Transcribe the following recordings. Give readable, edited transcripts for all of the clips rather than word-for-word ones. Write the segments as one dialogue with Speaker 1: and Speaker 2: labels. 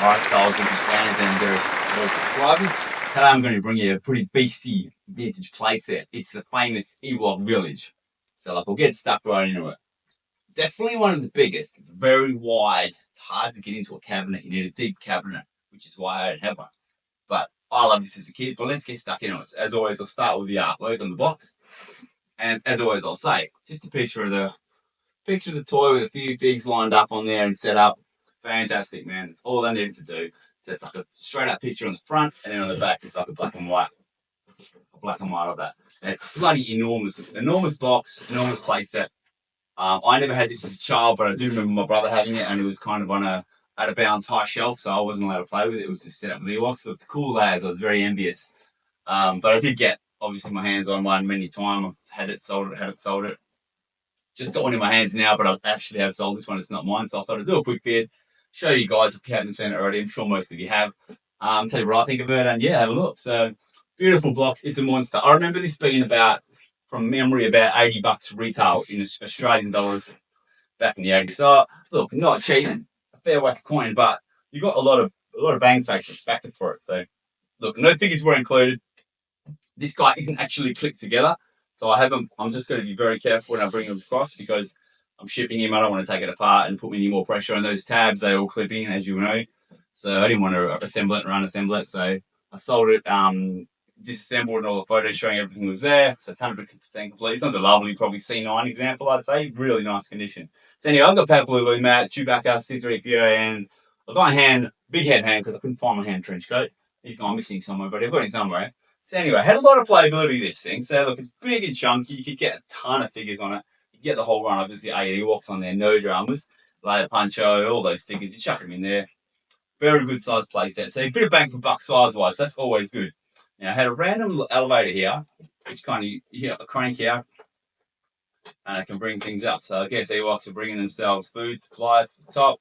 Speaker 1: Alright, Styles Vintage fans and their subscribers. Today I'm going to bring you a pretty beastie vintage playset. It's the famous Ewok Village. So like, we'll get stuck right into it. Definitely one of the biggest. It's very wide. It's hard to get into a cabinet. You need a deep cabinet, which is why I don't have one. But I loved this as a kid. But let's get stuck into it. So, as always, I'll start with the artwork on the box. And as always, I'll say, just a picture of the toy with a few figs lined up on there and set up. Fantastic, man. That's all I needed to do. So it's like a straight up picture on the front, and then on the back it's like a black and white of that. And it's bloody enormous box, enormous playset. I never had this as a child, but I do remember my brother having it, and it was kind of on a out of bounds high shelf, so I wasn't allowed to play with it. It was just set up with Ewoks. So it's cool as I was very envious. But I did get obviously my hands on one many times. I've had it sold it. Just got one in my hands now, but I actually have sold this one. It's not mine, so I thought I'd do a quick vid, show you guys if you haven't seen it already. I'm sure most of you have. Tell you what I think of it, and yeah, have a look. So beautiful blocks. It's a monster. I remember this being from memory, about $80 retail in Australian dollars back in the 80s. So look, not cheap, a fair whack of coin, but you got a lot of bang factor for it. So look, no figures were included. This guy isn't actually clicked together. So I'm just going to be very careful when I bring him across because I'm shipping him. I don't want to take it apart and put any more pressure on those tabs. They all clip in, as you know. So I didn't want to assemble it and unassemble it. So I sold it, disassembled, and all the photos showing everything was there. So it's 100% complete. This one's a lovely, probably C9 example, I'd say. Really nice condition. So anyway, I've got Pat Blue, Matt, Chewbacca, C3PO, and I've got a big head hand because I couldn't find my hand trench coat. He's gone missing somewhere, but I've got him somewhere. So anyway, had a lot of playability, this thing. So look, it's big and chunky. You could get a ton of figures on it. You get the whole run. Obviously, 8 Ewoks on there, no dramas. Later Puncho, all those figures. You chuck them in there. Very good size playset. So a bit of bang for buck size-wise. That's always good. Now, I had a random little elevator here, which kind of, a crank here, and I can bring things up. So I guess Ewoks are bringing themselves food, supplies to the top,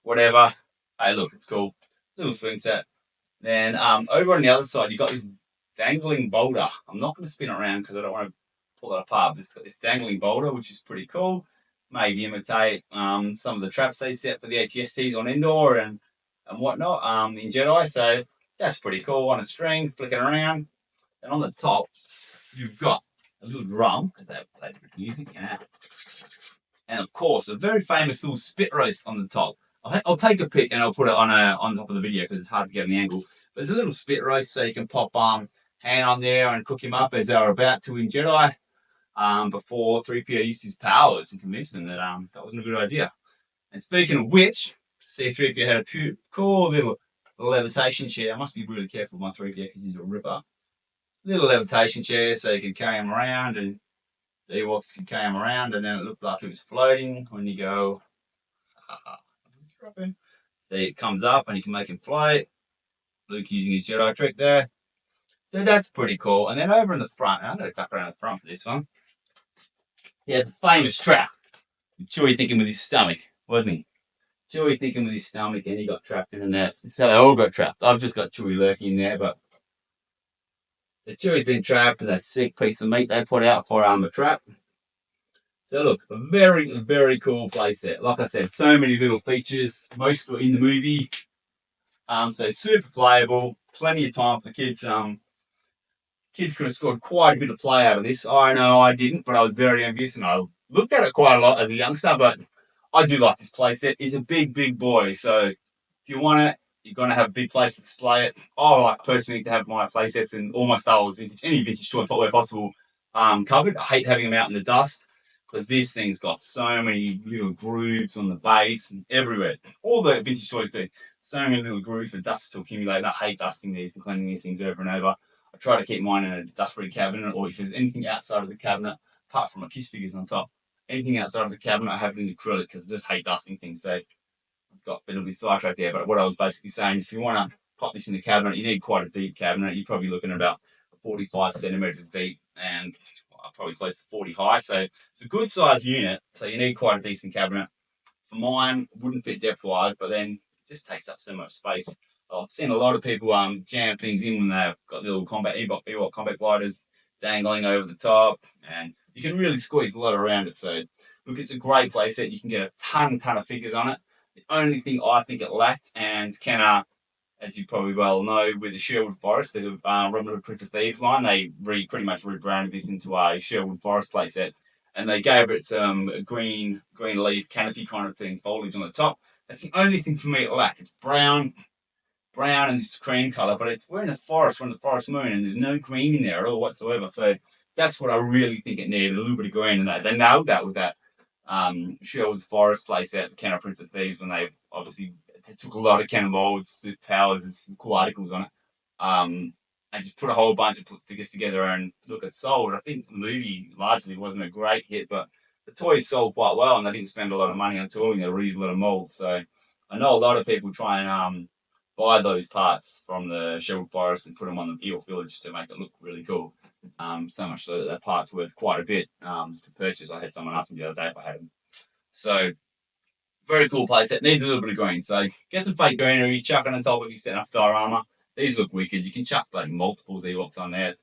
Speaker 1: whatever. Hey, look, it's cool. Little swing set. Then over on the other side, you've got this dangling boulder. I'm not going to spin it around because I don't want to pull it apart. But it's got this dangling boulder, which is pretty cool. Maybe imitate some of the traps they set for the ATSTs on Endor and whatnot in Jedi. So that's pretty cool on a string, flicking around. And on the top, you've got a little drum because they play different music. Yeah. And of course, a very famous little spit roast on the top. I'll take a pic and I'll put it on top of the video because it's hard to get an angle. But there's a little spit roast so you can pop hand on there and cook him up as they were about to in Jedi before 3PO used his powers and convinced them that that wasn't a good idea. And speaking of which, C3PO had a cool little levitation chair. I must be really careful with my 3PO because he's a ripper. Little levitation chair so you can carry him around and the Ewoks could carry him around, and then it looked like it was floating when you go. See, it comes up and you can make him float. Luke using his Jedi trick there. So that's pretty cool. And then over in the front, I'm going to duck around the front for this one. Yeah, the famous trap. Chewie thinking with his stomach, wasn't he? Chewie thinking with his stomach, and he got trapped in the net. So they all got trapped. I've just got Chewie lurking in there, but the Chewie's been trapped in that sick piece of meat they put out for a trap. So look, a very, very cool playset. Like I said, so many little features. Most were in the movie. So super playable. Plenty of time for the kids. Kids could have scored quite a bit of play out of this. I know I didn't, but I was very envious, and I looked at it quite a lot as a youngster. But I do like this playset. It's a big boy. So if you want it, you're going to have a big place to display it. I like personally to have my playsets and all my Star Wars vintage, any vintage toy where possible, covered. I hate having them out in the dust because this thing's got so many little grooves on the base and everywhere. All the vintage toys do. So many little grooves for dust to accumulate. I hate dusting these and cleaning these things over and over. I try to keep mine in a dust-free cabinet, or if there's anything outside of the cabinet, apart from my Kiss figures on top, anything outside of the cabinet, I have it in acrylic because I just hate dusting things. So I've got a little bit sidetracked there. But what I was basically saying is if you want to pop this in the cabinet, you need quite a deep cabinet. You're probably looking at about 45 centimeters deep and probably close to 40 high. So it's a good size unit. So you need quite a decent cabinet. For mine, wouldn't fit depth-wise, but then it just takes up so much space. I've seen a lot of people jam things in when they've got little Ewok combat gliders dangling over the top, and you can really squeeze a lot around it. So, look, it's a great playset. You can get a ton of figures on it. The only thing I think it lacked, and Kenner, as you probably well know, with the Sherwood Forest, the Robin Hood Prince of Thieves line, they pretty much rebranded this into a Sherwood Forest playset, and they gave it some green leaf canopy kind of thing, foliage on the top. That's the only thing for me it lacked. It's brown and this cream color, but we're in the forest, we're in the forest moon, and there's no green in there at all whatsoever. So that's what I really think it needed, a little bit of green, and they nailed that with that Sherwood's Forest playset, the Kenner Prince of Thieves, when they obviously took a lot of Kenner molds, powers, and some cool articles on it. And just put a whole bunch of figures together, and look, it sold. I think the movie largely wasn't a great hit, but the toys sold quite well, and they didn't spend a lot of money on tooling. They reused a lot of molds. So I know a lot of people try and buy those parts from the Sherwood Forest and put them on the Ewok Village to make it look really cool. So much so that that part's worth quite a bit to purchase. I had someone ask me the other day if I had them. So very cool playset. Needs a little bit of green. So get some fake greenery, chuck it on top if you're setting up diorama. These look wicked. You can chuck like multiples Ewoks on there.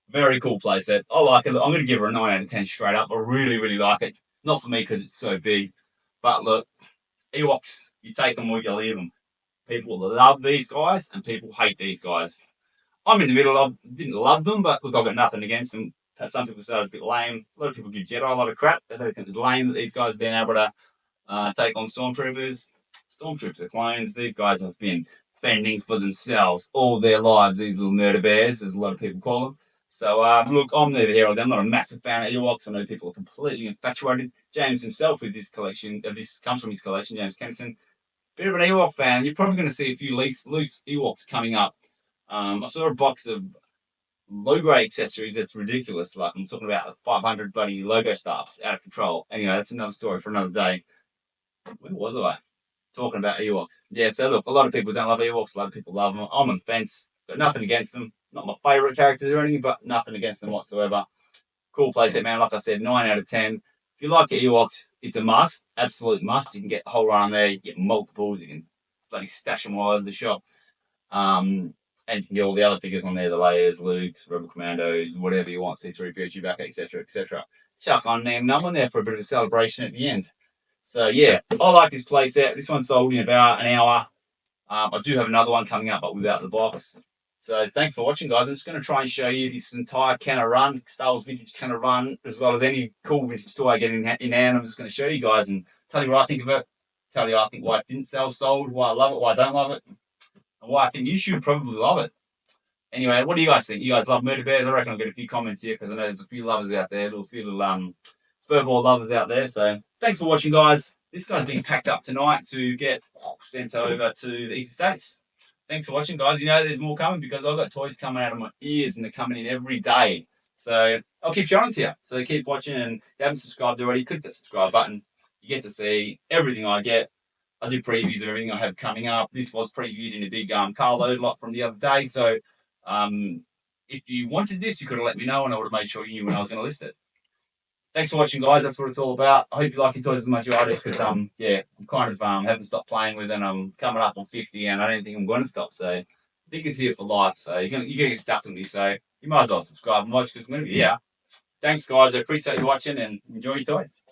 Speaker 1: Very cool playset. I like it. I'm going to give her a 9 out of 10 straight up. I really, really like it. Not for me because it's so big. But look, Ewoks, you take them or you leave them. People love these guys and people hate these guys. I'm in the middle. I didn't love them, but look, I've got nothing against them. Some people say it's a bit lame. A lot of people give Jedi a lot of crap. They think it's lame that these guys have been able to take on stormtroopers. Stormtroopers are clones. These guys have been fending for themselves all their lives. These little murder bears, as a lot of people call them. So look, I'm neither here or there. I'm not a massive fan of Ewoks. I know people are completely infatuated. James himself, with this collection, this comes from his collection. James Kennison, bit of an Ewok fan. You're probably going to see a few loose Ewoks coming up. I saw a box of logo accessories that's ridiculous. Like I'm talking about 500 bloody logo stuffs out of control. Anyway, that's another story for another day. Where was I? Talking about Ewoks. Yeah, so look, a lot of people don't love Ewoks. A lot of people love them. I'm on the fence. Got nothing against them. Not my favourite characters or anything, but nothing against them whatsoever. Cool playset, man. Like I said, 9 out of 10. If you like Ewoks, it's a must. Absolute must. You can get the whole run there. You get multiples. You can bloody stash them all over the shop. And you can get all the other figures on there, the Layers, Luke's, Rebel Commandos, whatever you want, C3PO, Chewbacca, etc., etc. Chuck on them on there for a bit of a celebration at the end. So yeah, I like this playset. This one sold in about an hour. I do have another one coming up, but without the box. So thanks for watching, guys. I'm just going to try and show you this entire Kenner run, Star Wars vintage Kenner run, as well as any cool vintage toy I get in hand. I'm just going to show you guys and tell you what I think of it. Tell you I think why it didn't sell, sold, why I love it, why I don't love it, and why I think you should probably love it. Anyway, what do you guys think? You guys love Murder Bears? I reckon I'll get a few comments here because I know there's a few lovers out there, a few little furball lovers out there. So thanks for watching, guys. This guy's being packed up tonight to get sent over to the Eastern States. Thanks for watching, guys. You know there's more coming because I've got toys coming out of my ears and they're coming in every day. So I'll keep showing to you. So keep watching, and if you haven't subscribed already, click that subscribe button. You get to see everything I get. I do previews of everything I have coming up. This was previewed in a big carload lot from the other day. So if you wanted this, you could have let me know and I would have made sure you knew when I was going to list it. Thanks for watching, guys. That's what it's all about. I hope you like your toys as much as I do because, yeah, I'm kind of haven't stopped playing with it, and I'm coming up on 50 and I don't think I'm going to stop. So I think it's here for life. So you're going to get stuck with me. So you might as well subscribe and watch because I'm going to be here. Thanks, guys. I appreciate you watching and enjoy your toys.